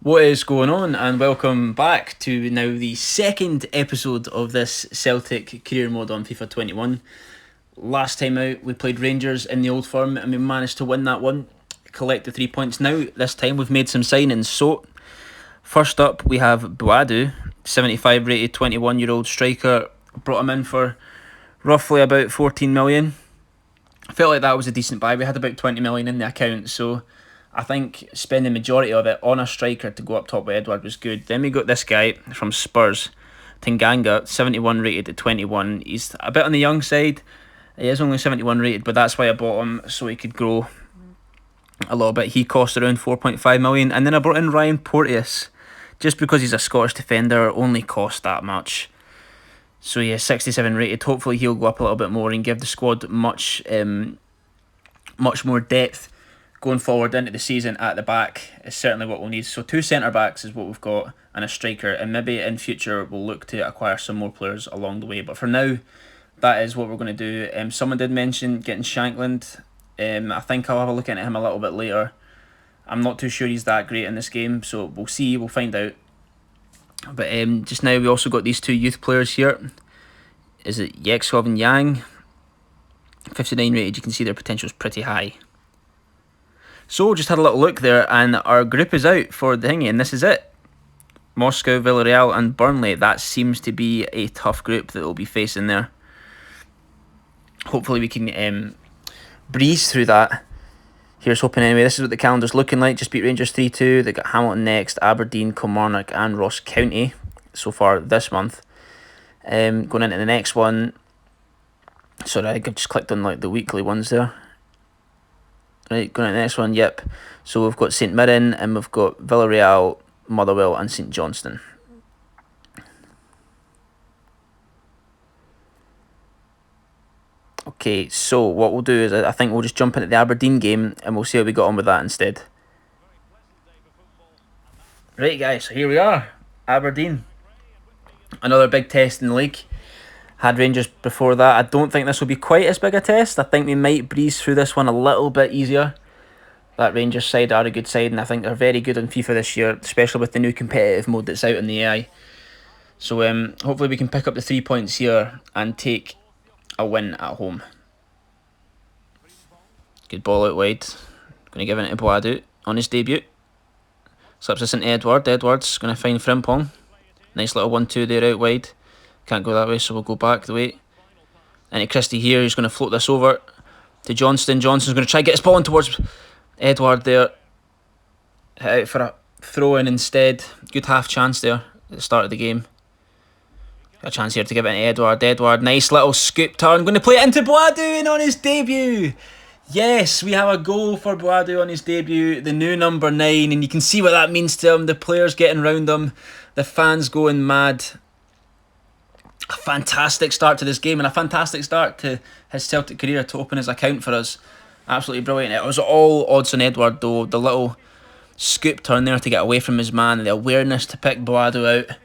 What is going on, and welcome back to now the second episode of this Celtic career mode on FIFA 21. Last time out we played Rangers in the Old Firm and we managed to win that one, collect the 3 points. Now this time we've made some signings. So first up we have Boadu, 75 rated 21-year-old striker. Brought him in for roughly about 14 million. I felt like that was a decent buy. We had about 20 million in the account, so I think spending the majority of it on a striker to go up top with Edward was good. Then we got this guy from Spurs, Tanganga, 71 rated at 21. He's a bit on the young side. He is only 71 rated, but that's why I bought him, so he could grow a little bit. He cost around 4.5 million. And then I brought in Ryan Porteous, just because he's a Scottish defender, only cost that much. So yeah, 67 rated. Hopefully he'll go up a little bit more and give the squad much more depth going forward into the season. At the back is certainly what we'll need. So 2 centre-backs is what we've got, and a striker, and maybe in future we'll look to acquire some more players along the way. But for now, that is what we're going to do. Someone did mention getting Shankland. I think I'll have a look into him a little bit later. I'm not too sure he's that great in this game, so we'll see, we'll find out. But just now we also got these 2 youth players here. Is it Yekskov and Yang? 59 rated, you can see their potential is pretty high. So just had a little look there, and our group is out for the thingy, and this is it. Moscow, Villarreal and Burnley. That seems to be a tough group that we'll be facing there. Hopefully we can breeze through that. Here's hoping anyway. This is what the calendar's looking like. Just beat Rangers 3-2. They got Hamilton next, Aberdeen, Kilmarnock and Ross County so far this month. Going into the next one. Sorry, I think I've just clicked on like the weekly ones there. Right, going to the next one, yep. So we've got St Mirren and we've got Villarreal, Motherwell and St Johnstone. Okay, so what we'll do is I think we'll just jump into the Aberdeen game and we'll see how we got on with that instead. Right guys, so here we are, Aberdeen. Another big test in the league. Had Rangers before that. I don't think this will be quite as big a test. I think we might breeze through this one a little bit easier. That Rangers side are a good side, and I think they're very good on FIFA this year, especially with the new competitive mode that's out in the AI. So hopefully we can pick up the 3 points here and take a win at home. Good ball out wide. Going to give it to Boadu on his debut. Slips this into Edward. Edward's going to find Frimpong. Nice little 1-2 there out wide. Can't go that way, so we'll go back the way. And Christie here, he's going to float this over to Johnston. Johnston's going to try to get his ball in towards Edward there. Hit out for a throw in instead. Good half chance there at the start of the game. Got a chance here to give it to Edward. Edward, nice little scoop turn. Going to play it into Boadu on his debut. Yes, we have a goal for Boadu on his debut. The new number 9, and you can see what that means to him. The players getting round him. The fans going mad. A fantastic start to this game, and a fantastic start to his Celtic career to open his account for us. Absolutely brilliant. It was all odds on Edward though. The little scoop turn there to get away from his man, the awareness to pick Boadu out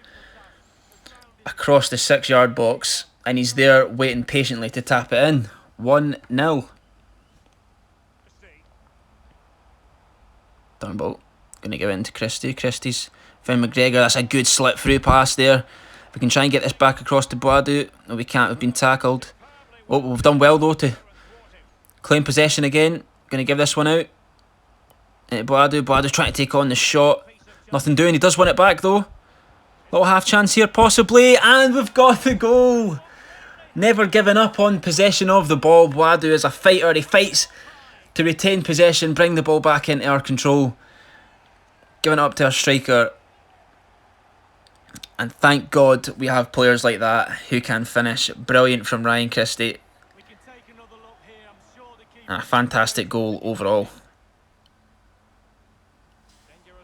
across the 6-yard box, and he's there waiting patiently to tap it in. 1-0. Turnbull going to give it into Christie. Christie's found McGregor. That's a good slip through pass there. We can try and get this back across to Boadu. No, we can't. We've been tackled. Oh, we've done well though to claim possession again. Going to give this one out. Boadu. Boadu's trying to take on the shot. Nothing doing. He does win it back though. Little half chance here possibly. And we've got the goal. Never giving up on possession of the ball. Boadu is a fighter. He fights to retain possession. Bring the ball back into our control. Giving it up to our striker. And thank God we have players like that who can finish. Brilliant from Ryan Christie. And a fantastic goal overall.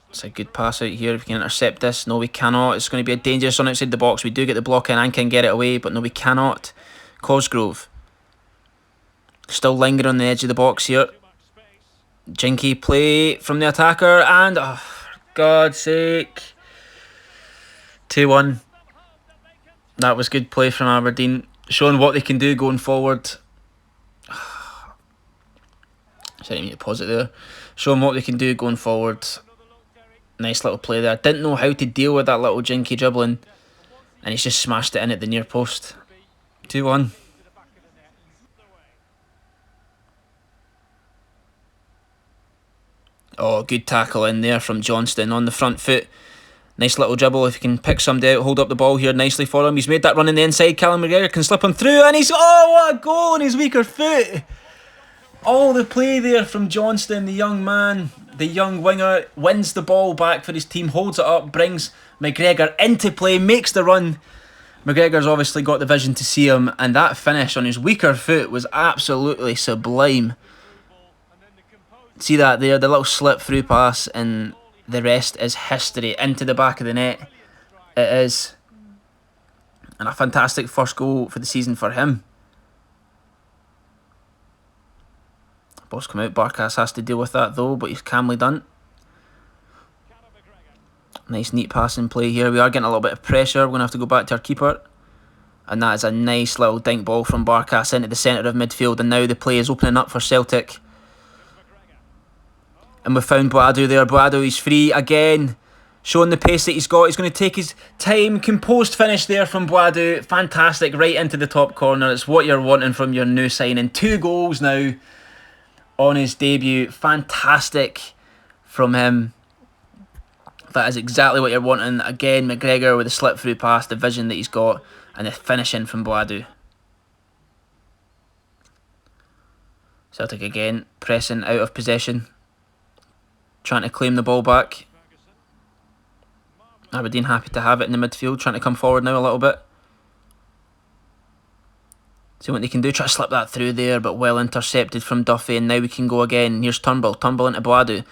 It's a good pass out here. If we can intercept this. No, we cannot. It's going to be a dangerous one outside the box. We do get the block in and can get it away. But no, we cannot. Cosgrove. Still lingering on the edge of the box here. Jinky play from the attacker. And, oh, for God's sake. 2-1. That was good play from Aberdeen, showing what they can do going forward. Sorry, I need to pause it there. Showing what they can do going forward. Nice little play there. Didn't know how to deal with that little jinky dribbling, and he's just smashed it in at the near post. 2-1. Oh, good tackle in there from Johnston on the front foot. Nice little dribble. If he can pick somebody out, hold up the ball here nicely for him. He's made that run in the inside. Callum McGregor can slip him through, and he's... Oh, what a goal on his weaker foot. All the play there from Johnston, the young man, the young winger, wins the ball back for his team, holds it up, brings McGregor into play, makes the run. McGregor's obviously got the vision to see him, and that finish on his weaker foot was absolutely sublime. See that there, the little slip through pass, and the rest is history. Into the back of the net it is. And a fantastic first goal for the season for him. Ball's come out. Barkas has to deal with that though, but he's calmly done. Nice neat passing play here. We are getting a little bit of pressure. We're going to have to go back to our keeper. And that is a nice little dink ball from Barkas into the centre of midfield. And now the play is opening up for Celtic. And we've found Boadu there. Boadu, he's free again. Showing the pace that he's got. He's going to take his time. Composed finish there from Boadu. Fantastic. Right into the top corner. It's what you're wanting from your new signing. 2 goals now on his debut. Fantastic from him. That is exactly what you're wanting. Again, McGregor with the slip through pass, the vision that he's got, and the finishing from Boadu. Celtic again, pressing out of possession, trying to claim the ball back. Aberdeen happy to have it in the midfield, trying to come forward now a little bit. See what they can do, try to slip that through there, but well intercepted from Duffy, and now we can go again. Here's Turnbull into Boadu.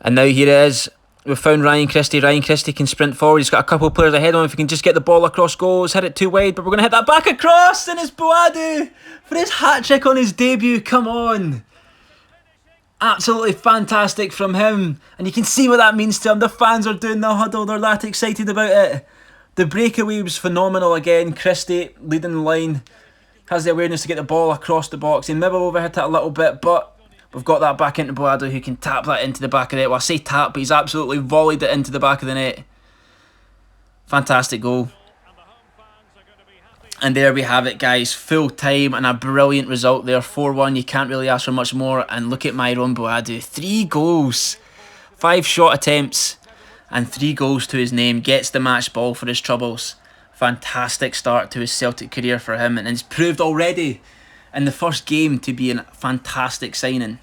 And now here it is. We've found Ryan Christie. Ryan Christie can sprint forward. He's got a couple of players ahead of him. If he can just get the ball across goals, hit it too wide, but we're going to hit that back across, and it's Boadu for his hat-trick on his debut. Come on. Absolutely fantastic from him. And you can see what that means to him. The fans are doing the huddle. They're that excited about it. The breakaway was phenomenal again. Christie leading the line. Has the awareness to get the ball across the box. He maybe overhit it a little bit, but we've got that back into Boadu, who can tap that into the back of the net. Well, I say tap, but he's absolutely volleyed it into the back of the net. Fantastic goal. And there we have it, guys. Full time and a brilliant result there. 4-1. You can't really ask for much more. And look at Myron Boadu. 3 goals. 5 shot attempts. And 3 goals to his name. Gets the match ball for his troubles. Fantastic start to his Celtic career for him. And it's proved already in the first game to be a fantastic signing.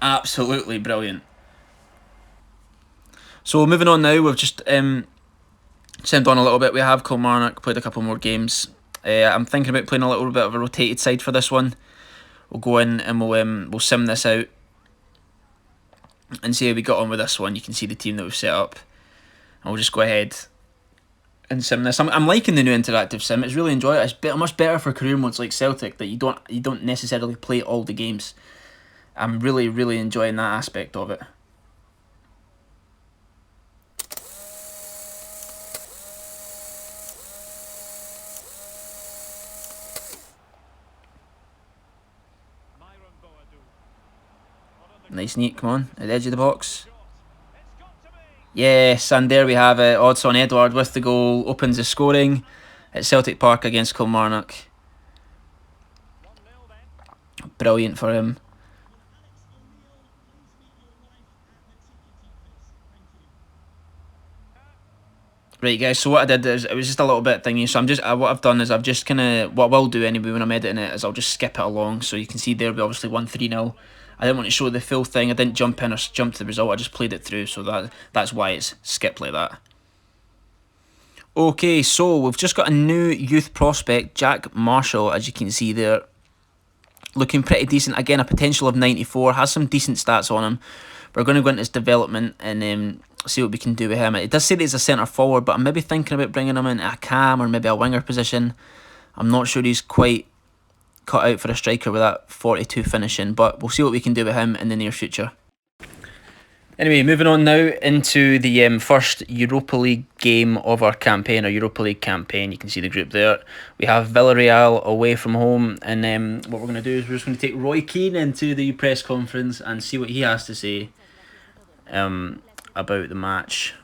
Absolutely brilliant. So moving on now, we've just sent on a little bit. We have Kilmarnock, played a couple more games. I'm thinking about playing a little bit of a rotated side for this one. We'll go in and we'll sim this out and see how we got on with this one. You can see the team that we've set up, and we'll just go ahead and sim this. I'm liking the new interactive sim. It's really enjoyable. It's much better for career modes like Celtic, that you don't necessarily play all the games. I'm really enjoying that aspect of it. Nice neat, come on, at the edge of the box. Yes, and there we have it. Odsonne Edouard with the goal, opens the scoring at Celtic Park against Kilmarnock. Brilliant for him. Right, guys, so what I did is, it was just a little bit thingy, so what I've done is I've just what I will do anyway when I'm editing it is I'll just skip it along, so you can see there we obviously won 3-0. I didn't want to show the full thing. I didn't jump in or jump to the result. I just played it through, so that's why it's skipped like that. Okay, so we've just got a new youth prospect, Jack Marshall, as you can see there. Looking pretty decent. Again, a potential of 94. Has some decent stats on him. We're going to go into his development and see what we can do with him. It does say that he's a centre forward, but I'm maybe thinking about bringing him into a cam or maybe a winger position. I'm not sure he's quite cut out for a striker with that 42 finishing, but we'll see what we can do with him in the near future. Anyway, moving on now into the first Europa League game of our campaign, our Europa League campaign. You can see the group there. We have Villarreal away from home, and what we're going to do is we're just going to take Roy Keane into the press conference and see what he has to say about the match.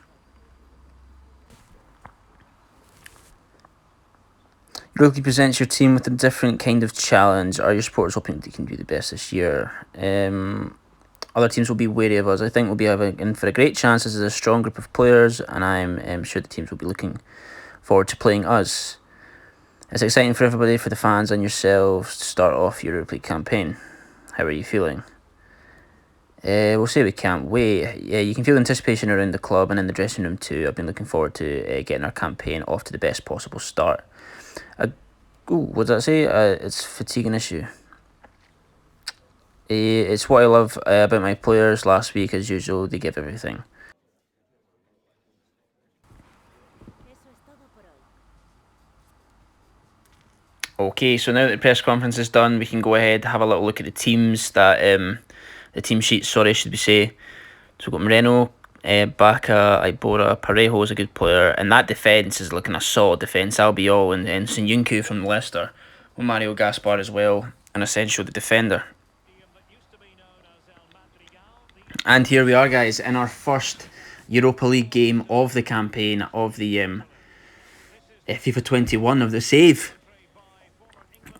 Europa League presents your team with a different kind of challenge. Are your supporters hoping they can do the best this year? Other teams will be wary of us. I think we'll be in for a great chance. This is a strong group of players, and I'm sure the teams will be looking forward to playing us. It's exciting for everybody, for the fans and yourselves, to start off your Europa League campaign. How are you feeling? We'll say we can't wait. Yeah, you can feel the anticipation around the club and in the dressing room too. I've been looking forward to getting our campaign off to the best possible start. What did I say? It's fatigue an issue. It's what I love about my players. Last week, as usual, they give everything. Okay, so now that the press conference is done, we can go ahead and have a little look at the teams that the team sheet. Sorry, should we say? So we've got Moreno, Baka, Ibora, Parejo is a good player, and that defence is looking a solid defence. Albiol and Sinyunku from Leicester, with Mario Gaspar as well, and Asensio the defender. And here we are, guys, in our first Europa League game of the campaign of the FIFA 21 of the save.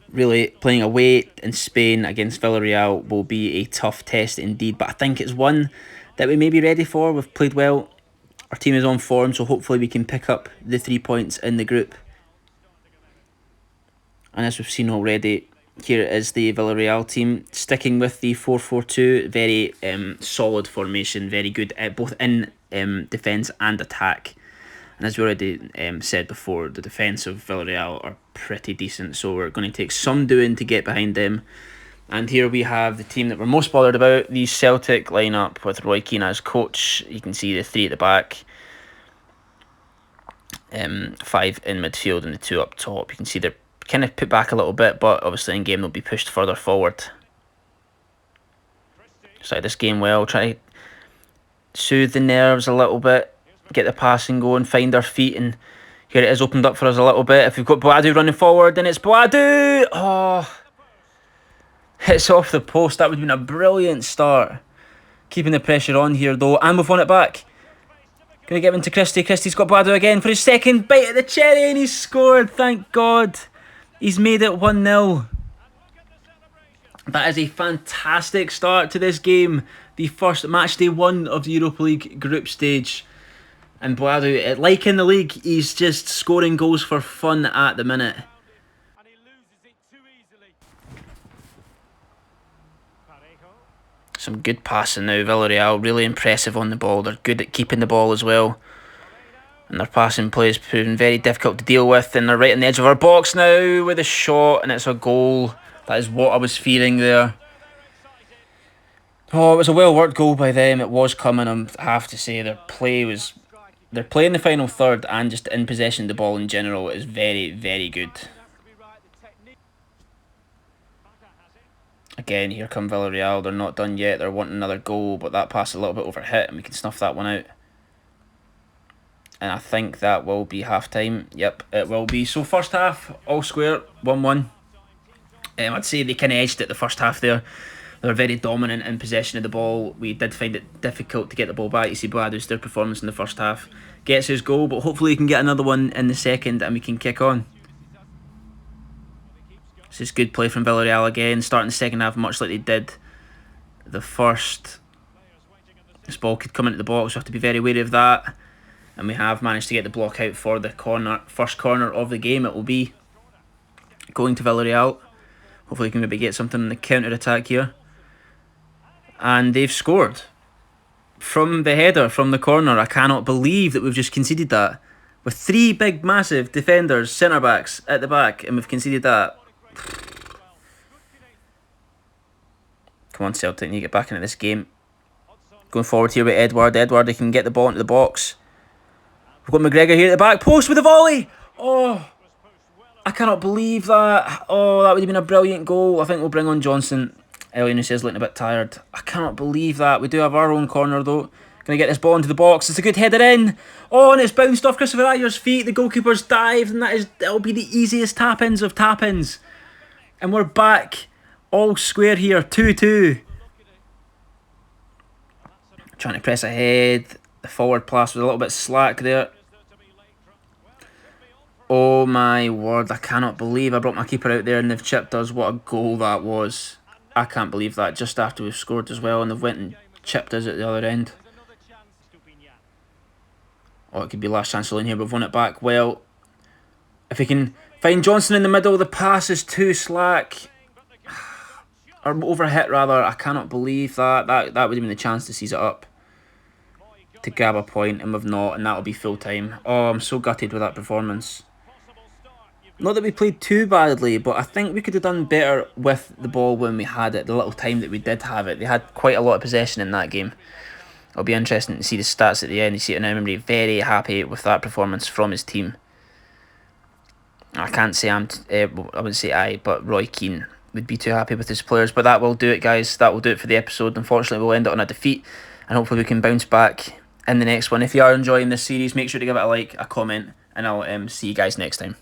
Really, playing away in Spain against Villarreal will be a tough test indeed, but I think it's one that we may be ready for. We've played well, our team is on form, so hopefully we can pick up the 3 points in the group. And as we've seen already, here is the Villarreal team, sticking with the 4-4-2, very solid formation, very good both in defence and attack. And as we already said before, the defence of Villarreal are pretty decent, so we're going to take some doing to get behind them. And here we have the team that we're most bothered about, the Celtic lineup with Roy Keane as coach. You can see the 3 at the back, 5 in midfield and the 2 up top. You can see they're kind of put back a little bit, but obviously in game they'll be pushed further forward. Started this game well, try to soothe the nerves a little bit, get the passing going, find our feet, and here it is opened up for us a little bit. If we've got Boadu running forward, then it's Boadu! Oh, hits off the post. That would have been a brilliant start. Keeping the pressure on here though, and we've won it back. Gonna get into Christie. Christie's got Boadu again for his second bite at the cherry, and he's scored, thank God. He's made it 1-0. That is a fantastic start to this game. The first match day 1 of the Europa League group stage. And Boadu, like in the league, he's just scoring goals for fun at the minute. Some good passing now. Villarreal really impressive on the ball. They're good at keeping the ball as well. And their passing play is proving very difficult to deal with. And they're right on the edge of our box now with a shot. And it's a goal. That is what I was fearing there. Oh, it was a well-worked goal by them. It was coming, I have to say. Their play was... Their play in the final third and just in possession of the ball in general is very, very good. Again, here come Villarreal. They're not done yet. They're wanting another goal, but that pass is a little bit overhit and we can snuff that one out. And I think that will be half-time. Yep, it will be. So first half, all square, 1-1. I'd say they kind of edged it the first half there. They were very dominant in possession of the ball. We did find it difficult to get the ball back. You see Boadu's their performance in the first half. Gets his goal, but hopefully he can get another one in the second and we can kick on. This is good play from Villarreal again, starting the second half much like they did the first. This ball could come into the box, we have to be very wary of that. And we have managed to get the block out for the first corner of the game. It will be going to Villarreal. Hopefully we can maybe get something in the counter-attack here. And they've scored. From the header, from the corner. I cannot believe that we've just conceded that. With 3 big, massive defenders, centre-backs at the back, and we've conceded that. Come on, Celtic, you need to get back into this game. Going forward here with Edward. Edward, he can get the ball into the box. We've got McGregor here at the back post with a volley. Oh, I cannot believe that. Oh, that would have been a brilliant goal. I think we'll bring on Johnson. Elian says looking a bit tired. I cannot believe that. We do have our own corner though. Going to get this ball into the box. It's a good header in. Oh, and it's bounced off Christopher Ayer's feet. The goalkeeper's dived, and that'll be the easiest tap-ins of tap-ins. And we're back all square here, 2-2. Trying to press ahead. The forward pass was a little bit slack there. Oh my word, I cannot believe I brought my keeper out there and they've chipped us. What a goal that was. I can't believe that, just after we've scored as well, and they've went and chipped us at the other end. Oh, it could be last chance in here. We've won it back. Well, if we can find Johnson in the middle, the pass is too slack. Or overhit, rather. I cannot believe that. That would have been the chance to seize it up. To grab a point, and we've not, and that'll be full time. Oh, I'm so gutted with that performance. Not that we played too badly, but I think we could have done better with the ball when we had it, the little time that we did have it. They had quite a lot of possession in that game. It'll be interesting to see the stats at the end. You see it now, I'm very happy with that performance from his team. I can't say I wouldn't say I, but Roy Keane would be too happy with his players. But that will do it, guys. That will do it for the episode. Unfortunately, we'll end it on a defeat, and hopefully we can bounce back in the next one. If you are enjoying this series, make sure to give it a like, a comment, and I'll see you guys next time.